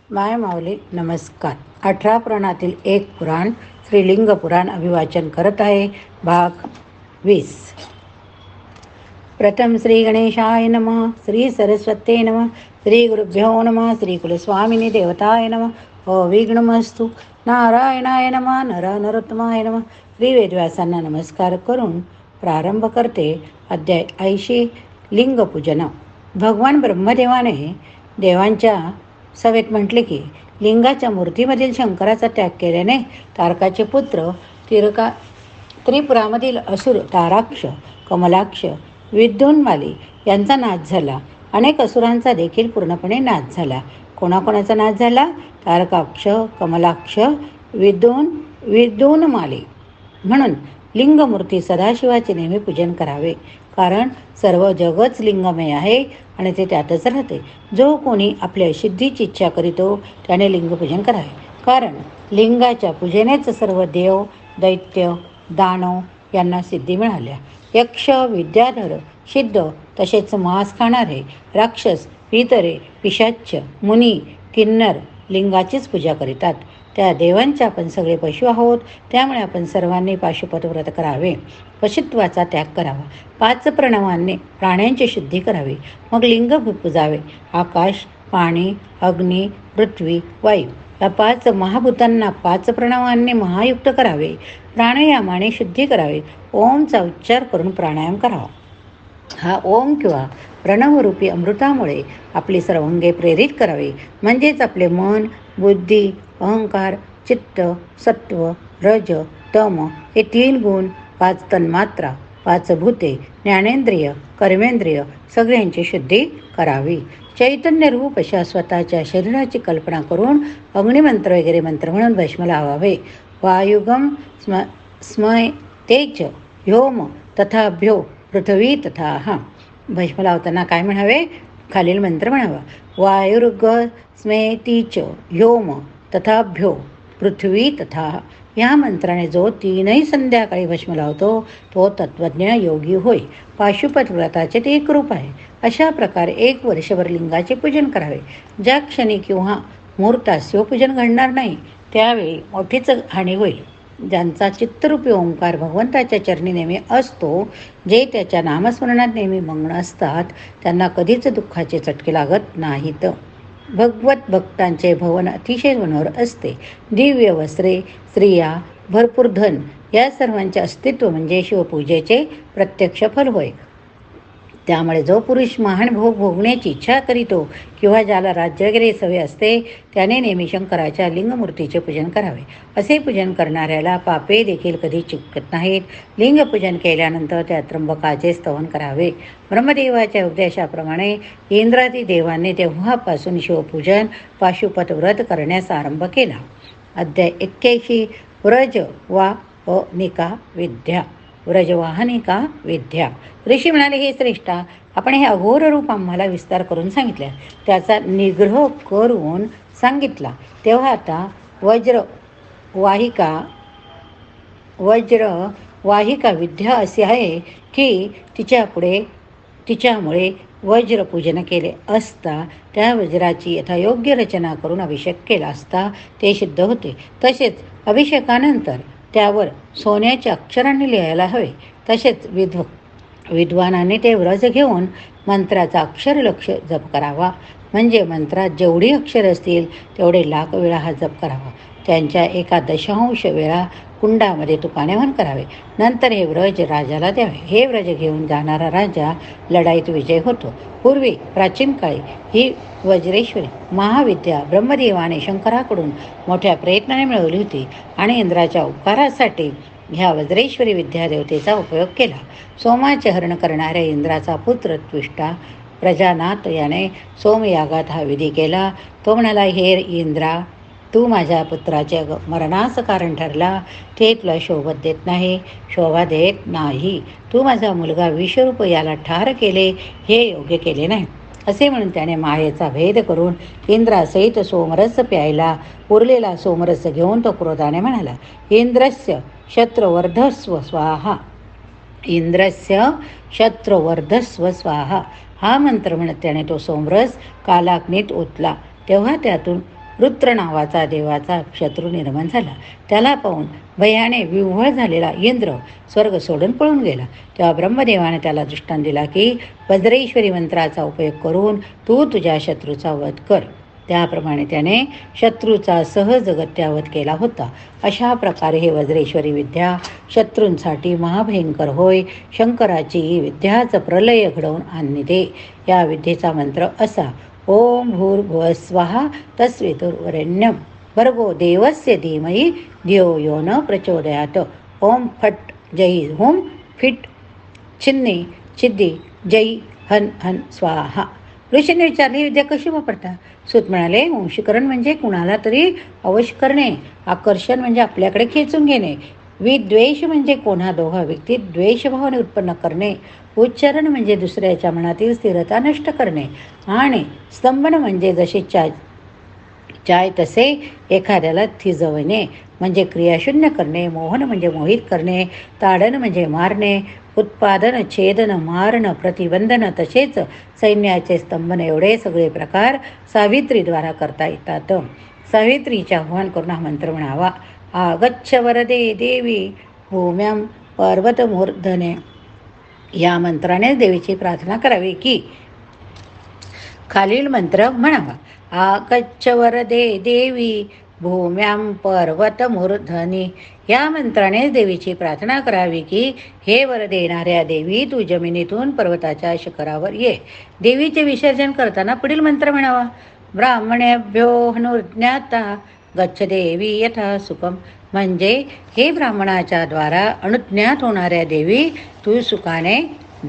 माय माऊली नमस्कार. 18 पुराणातील एक पुराण श्रीलिंग पुराण अभिवाचन करत आहे. भाग 20. प्रथम श्री गणेशाय नमः, श्री सरस्वते नमः, श्री गुरुभ्यो नमः, श्री कुलस्वामिनी देवताय नमः. विघ्नमस्तु. नारायणाय नमः. नरोत्तमाय नमः. श्री वेदव्यासांना नमस्कार करून प्रारंभ करते. अध्याय 80. लिंगपूजन. भगवान ब्रह्मदेवाने देवांच्या सभेत म्हटले की लिंगाच्या मूर्तीमधील शंकराचा त्याग केल्याने तारकाचे पुत्र त्रिपुरामधील असुर ताराक्ष, कमलाक्ष, विद्युन्माली यांचा नाश झाला. अनेक असुरांचा देखील पूर्णपणे नाश झाला. कोणाकोणाचा नाश झाला? तारकाक्ष, कमलाक्ष, विद्युन्माली. म्हणून लिंगमूर्ती सदाशिवाचे नेहमी पूजन करावे, कारण सर्व जगच लिंगमय आहे आणि ते त्यातच राहते. जो कोणी आपल्या सिद्धीची इच्छा करीतो त्याने लिंगपूजन करावे, कारण लिंगाच्या पूजेनेच सर्व देव, दैत्य, दानव यांना सिद्धी मिळाल्या. यक्ष, विद्याधर, सिद्ध, तसेच मांस खाणारे, राक्षस, पितरे, पिशाच्च, मुनी, किन्नर लिंगाचीच पूजा करीतात. त्या देवांचे आपण सगळे पशु आहोत, त्यामुळे आपण सर्वांनी पाशुपत व्रत करावे, पशुत्वाचा त्याग करावा. 5 प्रणवांनी प्राण्यांची शुद्धी करावी, मग लिंग पूजावे. आकाश, पाणी, अग्नी, पृथ्वी, वायू या 5 महाभूतांना 5 प्रणवांनी महायुक्त करावे. प्राणायामाने शुद्धी करावी. ओमचा उच्चार करून प्राणायाम करावा. हा ओम किंवा प्रणवरूपी अमृतामुळे आपली सर्वांगे प्रेरित करावी. म्हणजेच आपले मन, बुद्धी, अहंकार, चित्त, सत्व, रज, तम हे 3 गुण, 5 तन्मात्रा, 5 भूते, ज्ञानेंद्रिय, कर्मेंद्रिय सगळ्यांची शुद्धी करावी. चैतन्य रूप अशा स्वतःच्या शरीराची कल्पना करून अग्निमंत्र वगैरे मंत्र म्हणून भस्म लावावे. वायुगम स्मय तेज व्योम तथा भ्यो पृथ्वी तथा हा. भस्म लावताना काय म्हणावे? खालील मंत्र म्हणावा. वायुर्ग स्मेतीच व्योम तथा भ्यो पृथ्वी तथा. या मंत्राने जो 3ही संध्याकाळी भस्म लावतो तो तत्वज्ञ योगी होय. पाशुपत व्रताचे ते एक रूप आहे. अशा प्रकारे 1 वर्षभर लिंगाचे पूजन करावे. ज्या क्षणी किंवा मुहूर्तात शिवपूजन घडणार नाही त्यावेळी मोठीच हानी होईल. ज्यांचा चित्तरूपी ओंकार भगवंताच्या चरणी नेहमी असतो, जे त्याच्या नामस्मरणात नेहमी मग्न असतात, त्यांना कधीच दुःखाचे चटके लागत नाहीत. भगवत भक्तांचे भवन अतिशय मनोहर असते. दिव्य वस्त्रे, स्त्रिया, भरपूर धन या सर्वांचे अस्तित्व म्हणजे शिवपूजेचे प्रत्यक्ष फल होय. त्यामुळे जो पुरुष महान भोग भोगण्याची इच्छा करीतो किंवा ज्याला राज्य वगैरे सवय असते त्याने नेहमी शंकराच्या लिंगमूर्तीचे पूजन करावे. असे पूजन करणाऱ्याला पापे देखील कधी चुकत नाहीत. लिंगपूजन केल्यानंतर त्या त्र्यंबकाचे स्तवन करावे. ब्रह्मदेवाच्या उपदेशाप्रमाणे इंद्रादी देवांनी तेव्हापासून शिवपूजन पाशुपत व्रत करण्यास आरंभ केला. अध्याय 81. व्रजवाहनिका विद्या. व्रजवाहनिका विद्या. ऋषी म्हणाले, हे श्रेष्ठा, आपण हे अघोर रूप आम्हाला विस्तार करून सांगितले, त्याचा निग्रह करून सांगितला. तेव्हा आता वज्रवाहिका विद्या अशी आहे की तिच्यामुळे वज्रपूजन केले असता त्या वज्राची यथायोग्य रचना करून अभिषेक केला असता ते सिद्ध होते. तसेच अभिषेकानंतर त्यावर सोन्याच्या अक्षरांनी लिहायला हवे. तसेच विद्वानाने ते व्रज घेऊन मंत्राचा अक्षर लक्ष जप करावा. म्हणजे मंत्रात जेवढी अक्षर असतील तेवढे लाख वेळा हा जप करावा. त्यांच्या 1/10 वेळा कुंडामध्ये तुपाने वहन करावे. नंतर हे व्रज राजाला द्यावे. हे व्रज घेऊन जाणारा राजा लढाईत विजय होतो. पूर्वी प्राचीन काळी ही वज्रेश्वरी महाविद्या ब्रह्मदेवाने शंकराकडून मोठ्या प्रयत्नाने मिळवली होती आणि इंद्राच्या उपकारासाठी ह्या वज्रेश्वरी विद्यादेवतेचा उपयोग केला. सोमाचे हरण करणाऱ्या इंद्राचा पुत्र त्विष्टा प्रजानाथ याने सोमयागात हा विधी केला. तो म्हणाला, हे इंद्रा, तू माझ्या पुत्राचे मरणास कारण ठरला, ते तुला शोभा देत नाही. तू माझा मुलगा विश्वरूप याला ठार केले, हे योग्य केले नाही. असे म्हणून त्याने मायेचा भेद करून इंद्रासहित सोमरस प्यायला. उरलेला सोमरस घेऊन तो क्रोधाने म्हणाला, इंद्रस्य शत्रुवर्धस्व स्वाहा. इंद्रस्य शत्रुवर्धस्व स्वाहा हा मंत्र म्हणत त्याने तो सोमरस कालाग्नीत ओतला. तेव्हा त्यातून रुद्र नावाचा देवाचा शत्रू निर्माण झाला. त्याला पाहून भयाने विव्हळ झालेला इंद्र स्वर्ग सोडून पळून गेला. तेव्हा ब्रह्मदेवाने त्याला दृष्टांत दिला की वज्रेश्वरी मंत्राचा उपयोग करून तू तुझ्या शत्रूचा वध कर. त्याप्रमाणे त्याने शत्रूचा सहजगत्या वध केला होता. अशा प्रकारे हे वज्रेश्वरी विद्या शत्रूंसाठी महाभयंकर होय. शंकराची ही विद्याच प्रलय घडवून आणते. या विद्येचा मंत्र असा: ओम भूर्भुवः स्वः तत्सवितुर्वरेण्यं भर्गो देवस्य धीमहि धियो यो न प्रचोदयात्. ओम फट जय हुम फिट छिन्नी छिद्दी जय हन हन स्वाहा. ऋषीने विचारली, विद्या कशी वापरता? सूत म्हणाले, वंशीकरण म्हणजे कुणाला तरी अवश करणे, आकर्षण म्हणजे आपल्याकडे खेचून घेणे, विद्वेष म्हणजे कोणा दोघा व्यक्तीत द्वेषभावने उत्पन्न करणे, उच्चारण म्हणजे दुसऱ्याच्या मनातील स्थिरता नष्ट करणे, आणि स्तंभन म्हणजे जसे चाय तसे एखाद्याला थिजवणे म्हणजे क्रियाशून्य करणे, मोहन म्हणजे मोहित करणे, ताडन म्हणजे मारणे, उत्पादन, छेदन, मारण, प्रतिबंधन तसेच सैन्याचे स्तंभन एवढे सगळे प्रकार सावित्रीद्वारा करता येतात. सावित्रीचे आव्हान करून हा मंत्र म्हणावा: आगच्छ वरदे देवी भूम्यां पर्वतमूर्धने. या मंत्राने देवीची प्रार्थना करावी की खालील मंत्र म्हणावा: आगच्छ वरदे देवी भूम्यां पर्वतमूर्धनी. या मंत्राने देवीची प्रार्थना करावी की हे वर देणाऱ्या देवी, तू जमिनीतून पर्वताच्या शिखरावर ये. देवीचे विसर्जन करताना पुढील मंत्र म्हणावा: ब्राह्मणेभ्यो अनुज्ञाता गच्छ देवी यथा सुखम. म्हणजे हे ब्राह्मणाच्या द्वारा अनुज्ञात होणाऱ्या देवी, तू सुखाने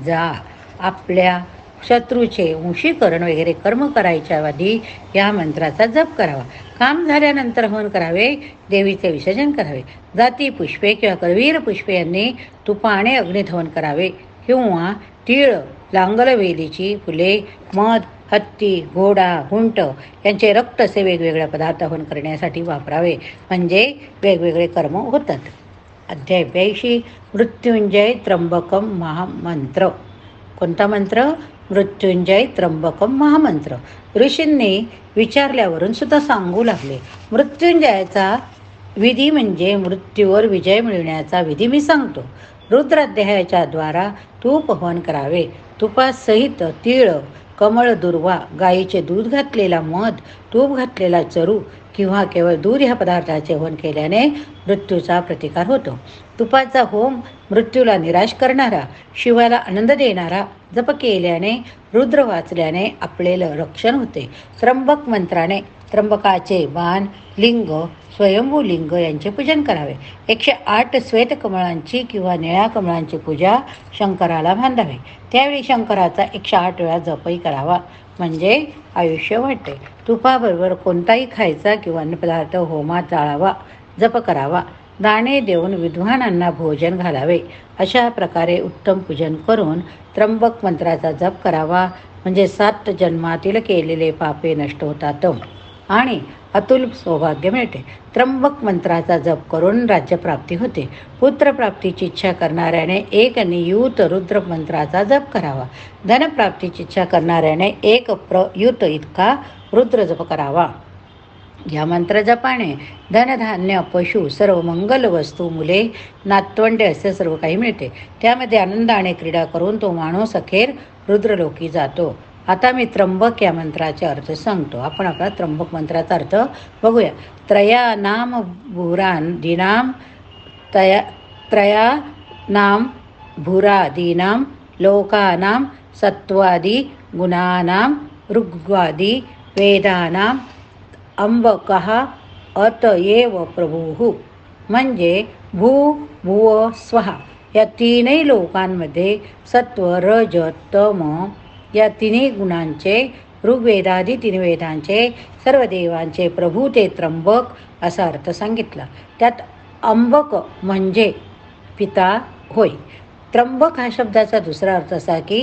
जा. आपल्या शत्रूचे वंशीकरण वगैरे कर्म करायच्या आधी या मंत्राचा जप करावा. काम झाल्यानंतर हवन करावे. देवीचे विसर्जन करावे. जाती पुष्पे किंवा करवीर पुष्पे यांनी तुपाने अग्नीत हवन करावे, किंवा तीळ, लांगलवेलीची फुले, मध, हत्ती, घोडा, हुंट यांचे रक्त असे वेगवेगळे पदार्थ हवन करण्यासाठी वापरावे. म्हणजे वेगवेगळे कर्म होतात. अध्याय 82 मृत्युंजय त्र्यंबकम महामंत्र. कोणता मंत्र? मृत्युंजय त्र्यंबकम महामंत्र. ऋषींनी विचारल्यावरून सुद्धा सांगू लागले. मृत्युंजयाचा विधी म्हणजे मृत्यूवर विजय मिळवण्याचा विधी मी सांगतो. रुद्राध्यायाच्या द्वारा तूप हवन करावे. तुपासहित तीळ, कमळ दुर्वा, गायीचे दूध घातलेला मध, तूप घातलेला चरू किंवा केवळ दूध ह्या पदार्थाचे हवन केल्याने मृत्यूचा प्रतिकार होतो. तुपाचा होम मृत्यूला निराश करणारा, शिवाला आनंद देणारा. जप केल्याने, रुद्र वाचल्याने आपले रक्षण होते. त्र्यंबक मंत्राने त्र्यंबकाचे बाण, लिंग, स्वयंभू लिंग यांचे पूजन करावे. 108 श्वेत कमळांची किंवा निळ्या कमळांची पूजा शंकराला बांधावे. त्यावेळी शंकराचा 108 वेळा जपही करावा, म्हणजे आयुष्य वाढते. तुपाबरोबर कोणताही खायचा किंवा अन्नपदार्थ होमात जाळावा, जप करावा. दाणे देऊन विद्वानांना भोजन घालावे. अशा प्रकारे उत्तम पूजन करून त्र्यंबक मंत्राचा जप करावा, म्हणजे 7 जन्मातील केलेले पापे नष्ट होतात आणि अतुल सौभाग्य मिळते. त्र्यंबक मंत्राचा जप करून राज्यप्राप्ती होते. पुत्रप्राप्तीची इच्छा करणाऱ्याने एक नियुत रुद्र मंत्राचा जप करावा. धनप्राप्तीची इच्छा करणाऱ्याने एक प्रयुत इतका रुद्र जप करावा. या मंत्र जपाने धनधान्य, पशु, सर्व मंगल वस्तू, मुले, नातवंडे असे सर्व काही मिळते. त्यामध्ये आनंद आणि क्रीडा करून तो माणूस अखेर रुद्रलोकी जातो. आता मी त्र्यंबक या मंत्राचे अर्थ सांगतो. आपण आपला त्र्यंबक मंत्राचा अर्थ बघूया. त्रया नाम भूरादीनाम त्रया नाम भूरादीनाम लोकानाम सत्वादी गुणानाम ऋग्वादी वेदानाम अंबकः अतएव प्रभुः. म्हणजे भू, भुव, स्वहा या तीनही लोकांमध्ये सत्व, रज, तम या तिन्ही गुणांचे, ऋग्वेदादी 3 वेदांचे, सर्व देवांचे प्रभू ते त्र्यंबक असा अर्थ सांगितला. त्यात अंबक म्हणजे पिता होय. त्र्यंबक हा शब्दाचा दुसरा अर्थ असा की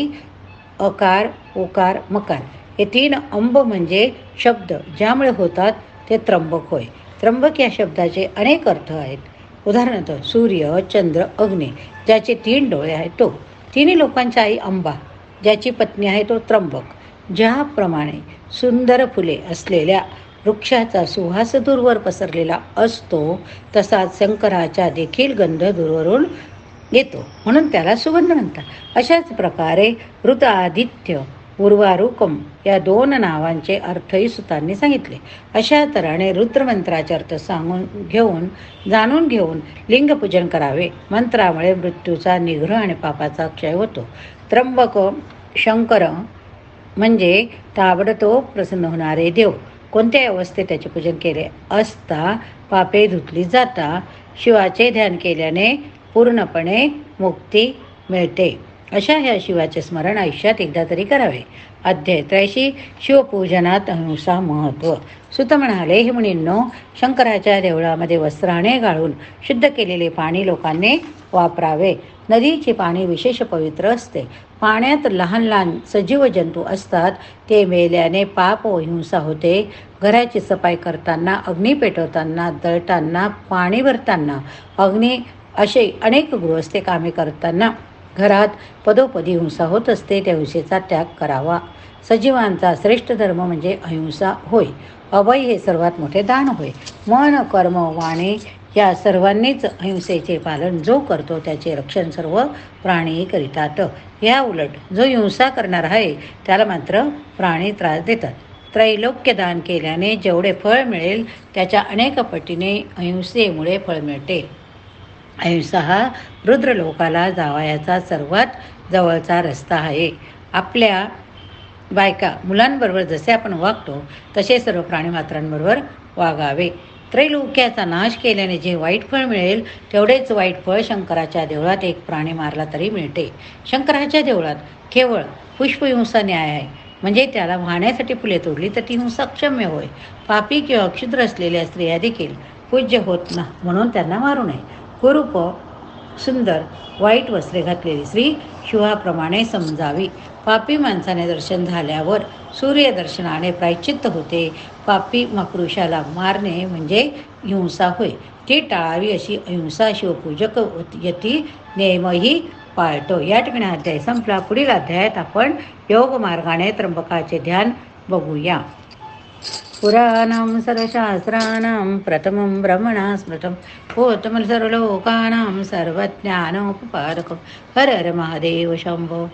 अकार, ओकार, मकार हे 3 अंब म्हणजे शब्द ज्यामुळे होतात ते त्र्यंबक होय. त्र्यंबक या शब्दाचे अनेक अर्थ आहेत. उदाहरणार्थ सूर्य, चंद्र, अग्नी ज्याचे 3 डोळे आहेत तो. 3 लोकांची आई अंबा, ज्याची पत्नी आहे तो त्र्यंबक. ज्याप्रमाणे सुंदर फुले असलेल्या वृक्षाचा सुवास दूरवर पसरलेला असतो, तसाच शंकराच्या देखील गंध दूरवरून येतो, म्हणून त्याला सुगंध म्हणतात. अशाच प्रकारे ऋत आदित्य उर्वारुकम या 2 नावांचे अर्थही सुतांनी सांगितले. अशा तऱ्हेने रुद्रमंत्राचे अर्थ जाणून घेऊन लिंगपूजन करावे. मंत्रामुळे मृत्यूचा निग्रह आणि पापाचा क्षय होतो. त्र्यंबक शंकर म्हणजे ताबडतोब प्रसन्न होणारे देव. कोणत्याही अवस्थेत त्याचे पूजन केले असता पापे धुतली जाता. शिवाचे ध्यान केल्याने पूर्णपणे मुक्ती मिळते. अशा ह्या शिवाचे स्मरण आयुष्यात एकदा तरी करावे. अध्याय 83 शिवपूजनात अहिंसा महत्त्व. सुत म्हणाले, हे मुनींनो, शंकराच्या देवळामध्ये वस्त्राने गाळून शुद्ध केलेले पाणी लोकांनी वापरावे. नदीचे पाणी विशेष पवित्र असते. पाण्यात लहान लहान सजीव जंतू असतात. ते मेल्याने पाप व हिंसा होते. घराची सफाई करताना, अग्नी पेटवताना, दळताना, पाणी भरताना, अग्नी असे अनेक गृहस्थे कामे करताना घरात पदोपदी हिंसा होत असते. त्या हिंसेचा त्याग करावा. सजीवांचा श्रेष्ठ धर्म म्हणजे अहिंसा होय. अभय हे सर्वात मोठे दान होय. मन, कर्म, वाणी या सर्वांनीच अहिंसेचे पालन जो करतो त्याचे रक्षण सर्व प्राणीही करीतात. या उलट जो हिंसा करणार आहे त्याला मात्र प्राणी त्रास देतात. त्रैलोक्य दान केल्याने जेवढे फळ मिळेल त्याच्या अनेक पटीने अहिंसेमुळे फळ मिळते. अहिंसा हा रुद्रलोकाला जावयाचा सर्वात जवळचा रस्ता आहे. आपल्या बायका मुलांबरोबर जसे आपण वागतो तसे सर्व प्राणीमात्रांबरोबर वागावे. त्रैलोक्याचा नाश केल्याने जे वाईट फळ मिळेल तेवढेच वाईट फळ शंकराच्या देवळात एक प्राणी मारला तरी मिळते. शंकराच्या देवळात केवळ पुष्पहिंसा न्याय आहे. म्हणजे त्याला वाहण्यासाठी फुले तोडली तर ती हिंसा क्षम्य होय. पापी किंवा क्षुद्र असलेल्या स्त्रिया देखील पूज्य होत ना, म्हणून त्यांना मारू नये. कुरूप, सुंदर, वाईट वस्त्रे घातलेली स्त्री शिवाप्रमाणे समजावी. पापी माणसाने दर्शन झाल्यावर सूर्यदर्शनाने प्रायश्चित्त होते. पापी मकृषाला मारणे म्हणजे हिंसा होय. ती टाळावी. अशी अहिंसा शिवपूजक यती नेमही पाळतो. या ठिकाणी अध्याय संपला. पुढील अध्यायात आपण योग मार्गाने त्र्यंबकाचे ध्यान बघूया. पुराणं सर्वशास्त्राणां प्रथमं ब्रह्मणा स्मृतं भूतमल सर्वलोकानां सर्वज्ञानोपकारकं हर हर महादेव शंभो.